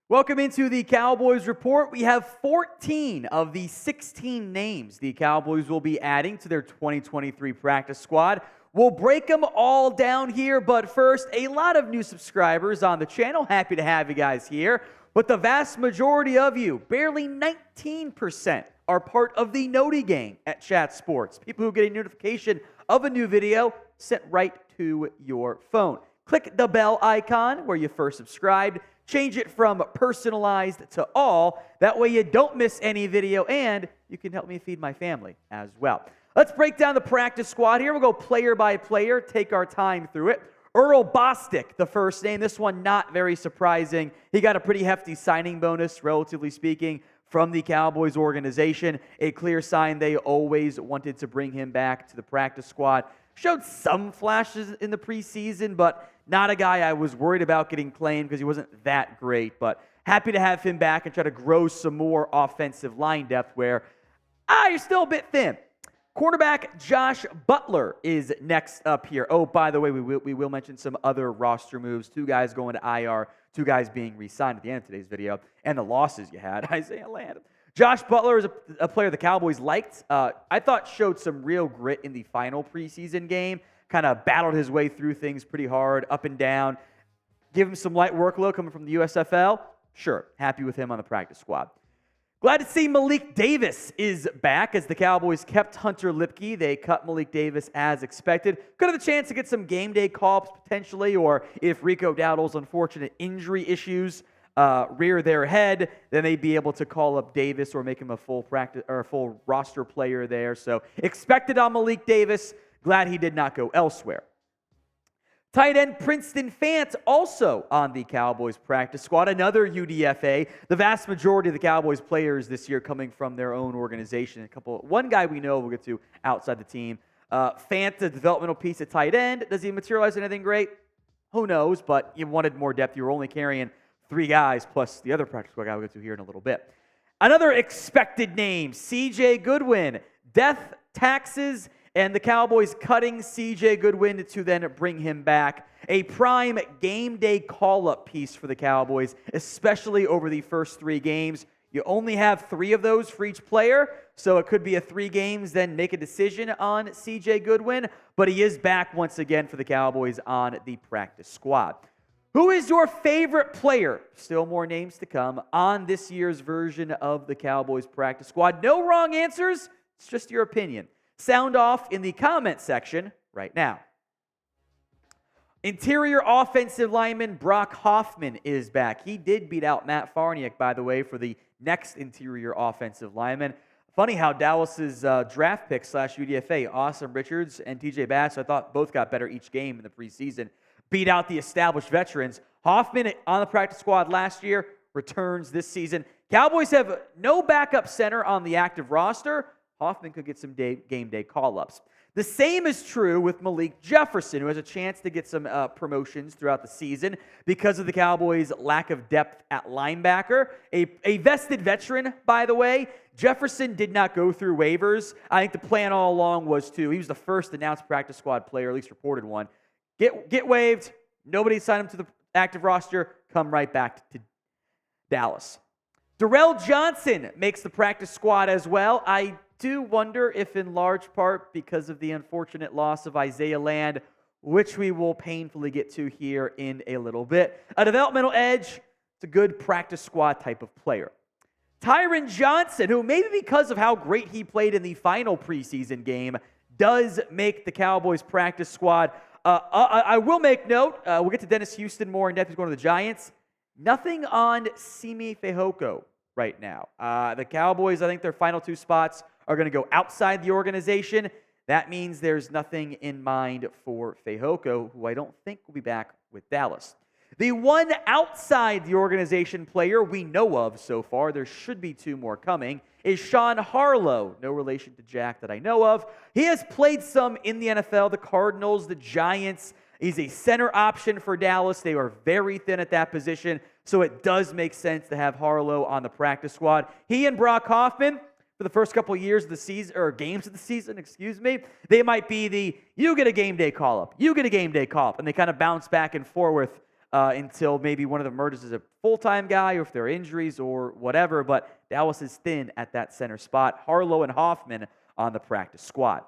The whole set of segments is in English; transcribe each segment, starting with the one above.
Welcome into the Cowboys Report. We have 14 of the 16 names the Cowboys will be adding to their 2023 practice squad. We'll break them all down here, but first, a lot of new subscribers on the channel. Happy to have you guys here. But the vast majority of you, barely 19%, are part of the Noti gang at Chat Sports. People who get a notification of a new video sent right to your phone. Click the bell icon where you first subscribed. Change it from personalized to all. That way you don't miss any video and you can help me feed my family as well. Let's break down the practice squad here. We'll go player by player, take our time through it. Earl Bostick, the first name. This one not very surprising. He got a pretty hefty signing bonus, relatively speaking, from the Cowboys organization. A clear sign they always wanted to bring him back to the practice squad. Showed some flashes in the preseason, but not a guy I was worried about getting claimed because he wasn't that great. But happy to have him back and try to grow some more offensive line depth where you're still a bit thin. Cornerback Josh Butler is next up here. Oh, by the way, we will mention some other roster moves. 2 guys going to IR, 2 guys being re-signed at the end of today's video, and the losses you had. Isaiah Land. Josh Butler is a player the Cowboys liked. I thought showed some real grit in the final preseason game. Kind of battled his way through things pretty hard, up and down. Give him some light workload coming from the USFL. Sure, happy with him on the practice squad. Glad to see Malik Davis is back as the Cowboys kept Hunter Lipke. They cut Malik Davis as expected. Could have the chance to get some game day call-ups potentially, or if Rico Dowdle's unfortunate injury issues rear their head, then they'd be able to call up Davis or make him a full practice or a full roster player there. So expected on Malik Davis. Glad he did not go elsewhere. Tight end Princeton Fant also on the Cowboys practice squad, another UDFA. The vast majority of the Cowboys players this year coming from their own organization. One guy we know we'll get to outside the team. Fant, a developmental piece at tight end. Does he materialize anything great? Who knows, but you wanted more depth. You were only carrying 3 guys plus the other practice squad guy we'll get to here in a little bit. Another expected name, C.J. Goodwin. Death, taxes, and the Cowboys cutting C.J. Goodwin to then bring him back. A prime game day call-up piece for the Cowboys, especially over the first 3 games. You only have 3 of those for each player, so it could be a 3 games, then make a decision on C.J. Goodwin. But he is back once again for the Cowboys on the practice squad. Who is your favorite player? Still more names to come on this year's version of the Cowboys practice squad. No wrong answers. It's just your opinion. Sound off in the comment section right now. Interior offensive lineman Brock Hoffman is back. He did beat out Matt Farniok, by the way, for the next interior offensive lineman. Funny how Dallas's draft pick / UDFA, Awesome Richards and TJ Bass, I thought both got better each game in the preseason. Beat out the established veterans. Hoffman on the practice squad last year, returns this season. Cowboys have no backup center on the active roster. Hoffman could get some game day call-ups. The same is true with Malik Jefferson, who has a chance to get some promotions throughout the season because of the Cowboys' lack of depth at linebacker. A vested veteran, by the way. Jefferson did not go through waivers. I think the plan all along was he was the first announced practice squad player, at least reported one. Get waived. Nobody signed him to the active roster. Come right back to Dallas. Durrell Johnson makes the practice squad as well. I do wonder if in large part because of the unfortunate loss of Isaiah Land, which we will painfully get to here in a little bit. A developmental edge, it's a good practice squad type of player. Tyron Johnson, who maybe because of how great he played in the final preseason game, does make the Cowboys practice squad. I will make note, we'll get to Dennis Houston more in depth. He's going to the Giants. Nothing on Simi Fehoko right now. The Cowboys, I think their final 2 spots are going to go outside the organization. That means there's nothing in mind for Fehoko, who I don't think will be back with Dallas. The one outside the organization player we know of so far, there should be 2 more coming, is Sean Harlow. No relation to Jack that I know of. He has played some in the NFL, the Cardinals, the Giants. He's a center option for Dallas. They are very thin at that position, so it does make sense to have Harlow on the practice squad. He and Brock Hoffman, for the first couple of years of the season, or games of the season, they might be you get a game day call-up, you get a game day call-up, and they kind of bounce back and forth until maybe one of them emerges as a full-time guy or if there are injuries or whatever. But Dallas is thin at that center spot. Harlow and Hoffman on the practice squad.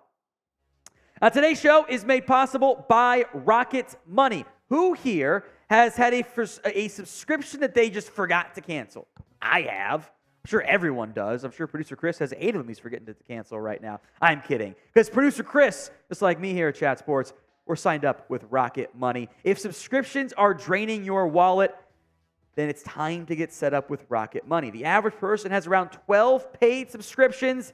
Now, today's show is made possible by Rocket Money. Who here has had a subscription that they just forgot to cancel? I have. I'm sure everyone does. I'm sure producer Chris has 8 of them he's forgetting to cancel right now. I'm kidding. Because producer Chris, just like me here at Chat Sports, we're signed up with Rocket Money. If subscriptions are draining your wallet, then it's time to get set up with Rocket Money. The average person has around 12 paid subscriptions,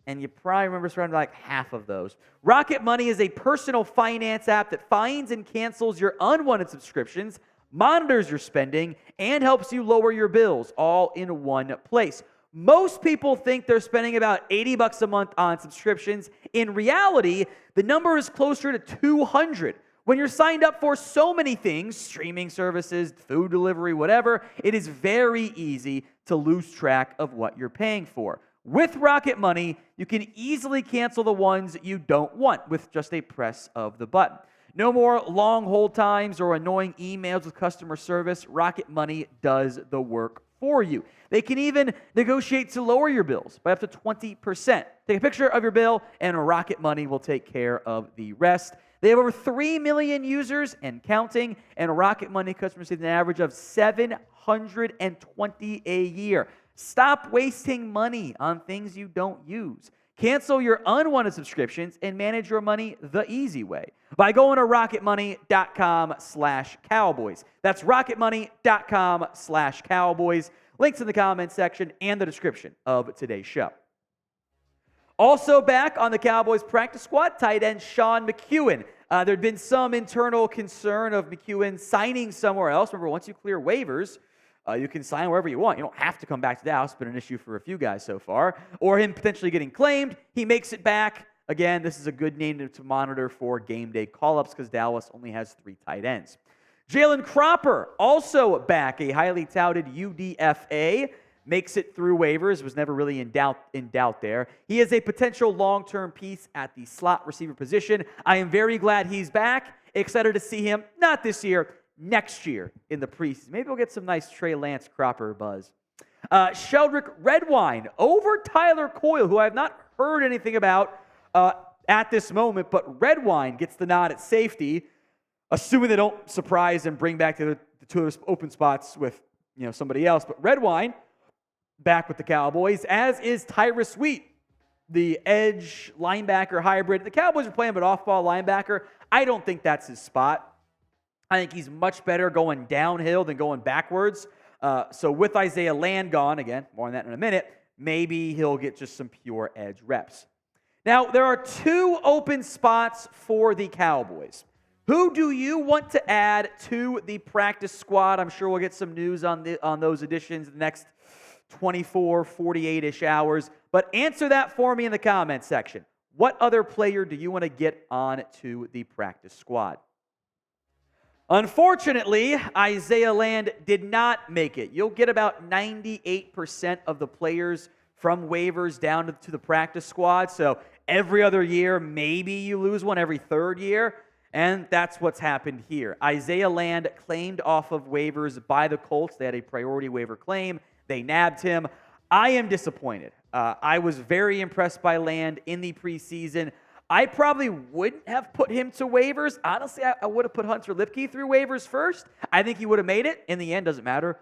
and you probably remember around like half of those. Rocket Money is a personal finance app that finds and cancels your unwanted subscriptions, monitors your spending, and helps you lower your bills all in one place. Most people think they're spending about $80 a month on subscriptions. In reality, the number is closer to 200. When you're signed up for so many things, streaming services, food delivery, whatever, it is very easy to lose track of what you're paying for. With Rocket Money, you can easily cancel the ones you don't want with just a press of the button. No more long hold times or annoying emails with customer service. Rocket Money does the work for you. They can even negotiate to lower your bills by up to 20%. Take a picture of your bill, and Rocket Money will take care of the rest. They have over 3 million users and counting, and Rocket Money customers save an average of $720 a year. Stop wasting money on things you don't use. Cancel your unwanted subscriptions and manage your money the easy way by going to rocketmoney.com/Cowboys. That's rocketmoney.com/Cowboys. Links in the comments section and the description of today's show. Also back on the Cowboys practice squad, tight end Sean McKeon. There'd been some internal concern of McKeon signing somewhere else. Remember, once you clear waivers, you can sign wherever you want. You don't have to come back to Dallas. It's been an issue for a few guys so far. Or him potentially getting claimed. He makes it back. Again, this is a good name to monitor for game day call-ups because Dallas only has 3 tight ends. Jalen Cropper, also back, a highly touted UDFA. Makes it through waivers. Was never really in doubt there. He is a potential long-term piece at the slot receiver position. I am very glad he's back. Excited to see him, not this year, next year in the preseason. Maybe we'll get some nice Trey Lance Cropper buzz. Sheldrick Redwine over Tyler Coyle, who I have not heard anything about at this moment, but Redwine gets the nod at safety, assuming they don't surprise and bring back the 2 open spots with somebody else. But Redwine back with the Cowboys, as is Tyrus Wheat, the edge linebacker hybrid. The Cowboys are playing him an off-ball linebacker. I don't think that's his spot. I think he's much better going downhill than going backwards. So with Isaiah Land gone, again, more on that in a minute, maybe he'll get just some pure edge reps. Now, there are 2 open spots for the Cowboys. Who do you want to add to the practice squad? I'm sure we'll get some news on those additions in the next 24, 48-ish hours. But answer that for me in the comments section. What other player do you want to get on to the practice squad? Unfortunately, Isaiah Land did not make it. You'll get about 98% of the players from waivers down to the practice squad. So every other year, maybe you lose one every 3rd year. And that's what's happened here. Isaiah Land claimed off of waivers by the Colts. They had a priority waiver claim. They nabbed him. I am disappointed. I was very impressed by Land in the preseason. I probably wouldn't have put him to waivers. Honestly, I would have put Hunter Lipke through waivers first. I think he would have made it. In the end, doesn't matter.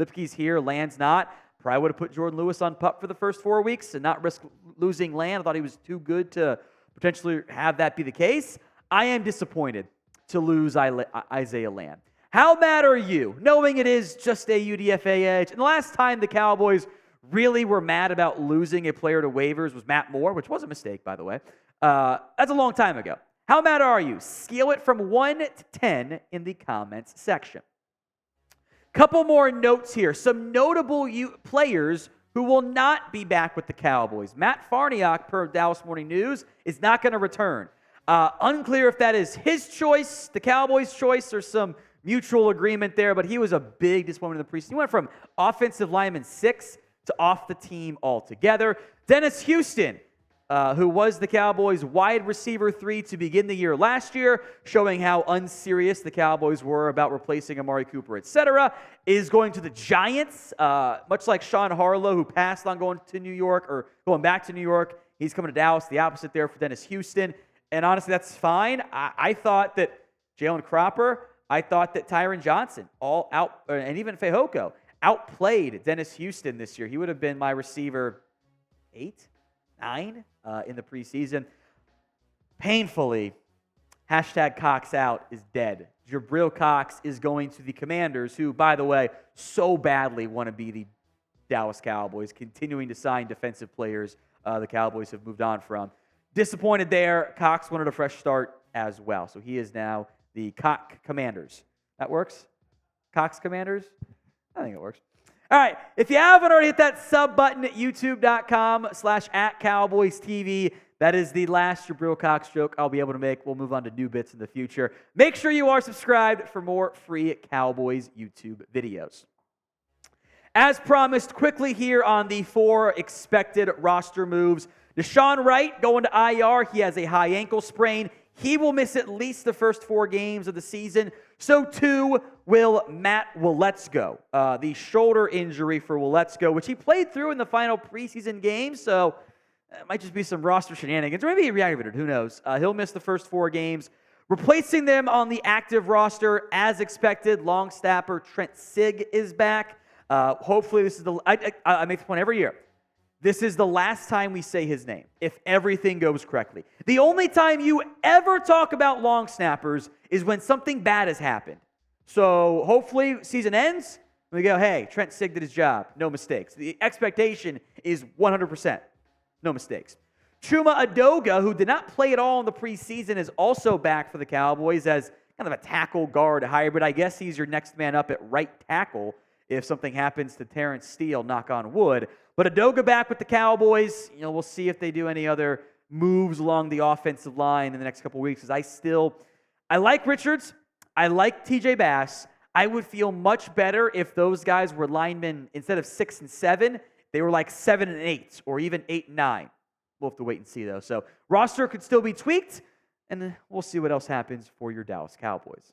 Lipke's here, Land's not. Probably would have put Jordan Lewis on PUP for the first 4 weeks and not risk losing Land. I thought he was too good to potentially have that be the case. I am disappointed to lose Isaiah Land. How mad are you, knowing it is just a UDFA edge? And the last time the Cowboys really were mad about losing a player to waivers was Matt Moore, which was a mistake, by the way. That's a long time ago. How mad are you? Scale it from 1 to 10 in the comments section. Couple more notes here. Some notable players who will not be back with the Cowboys. Matt Farniok, per Dallas Morning News, is not going to return. Unclear if that is his choice, the Cowboys' choice, or some mutual agreement there, but he was a big disappointment in the preseason. He went from offensive lineman 6 to off the team altogether. Dennis Houston, who was the Cowboys' wide receiver 3 to begin the year last year, showing how unserious the Cowboys were about replacing Amari Cooper, etc., is going to the Giants, much like Sean Harlow, who passed on going to New York or going back to New York. He's coming to Dallas, the opposite there for Dennis Houston. And honestly, that's fine. I thought that Jalen Cropper, I thought that Tyron Johnson, all out, and even Fehoko, outplayed Dennis Houston this year. He would have been my receiver 8, 9 in the preseason. Painfully, #Cox out is dead. Jabril Cox is going to the Commanders, who, by the way, so badly want to be the Dallas Cowboys, continuing to sign defensive players the Cowboys have moved on from. Disappointed there. Cox wanted a fresh start as well. So he is now the Cox Commanders. That works? Cox Commanders? I think it works. All right. If you haven't already hit that sub button at youtube.com/@CowboysTV, that is the last Jabril Cox joke I'll be able to make. We'll move on to new bits in the future. Make sure you are subscribed for more free Cowboys YouTube videos. As promised, quickly here on the 4 expected roster moves. Nahshon Wright going to IR. He has a high ankle sprain. He will miss at least the first 4 games of the season. So too will Matt Waletzko. The shoulder injury for Waletzko, which he played through in the final preseason game. So it might just be some roster shenanigans. Or maybe he reactivated. Who knows? He'll miss the first 4 games. Replacing them on the active roster, as expected, long snapper Trent Sieg is back. Hopefully this is I make the point every year. This is the last time we say his name, if everything goes correctly. The only time you ever talk about long snappers is when something bad has happened. So hopefully season ends, we go, hey, Trent Sieg did his job. No mistakes. The expectation is 100%. No mistakes. Chuma Edoga, who did not play at all in the preseason, is also back for the Cowboys as kind of a tackle guard hybrid. I guess he's your next man up at right tackle if something happens to Terrence Steele, knock on wood. But Edoga back with the Cowboys. We'll see if they do any other moves along the offensive line in the next couple weeks. Because I like Richards. I like TJ Bass. I would feel much better if those guys were linemen instead of 6 and 7. They were like 7 and 8 or even 8 and 9. We'll have to wait and see, though. So roster could still be tweaked, and we'll see what else happens for your Dallas Cowboys.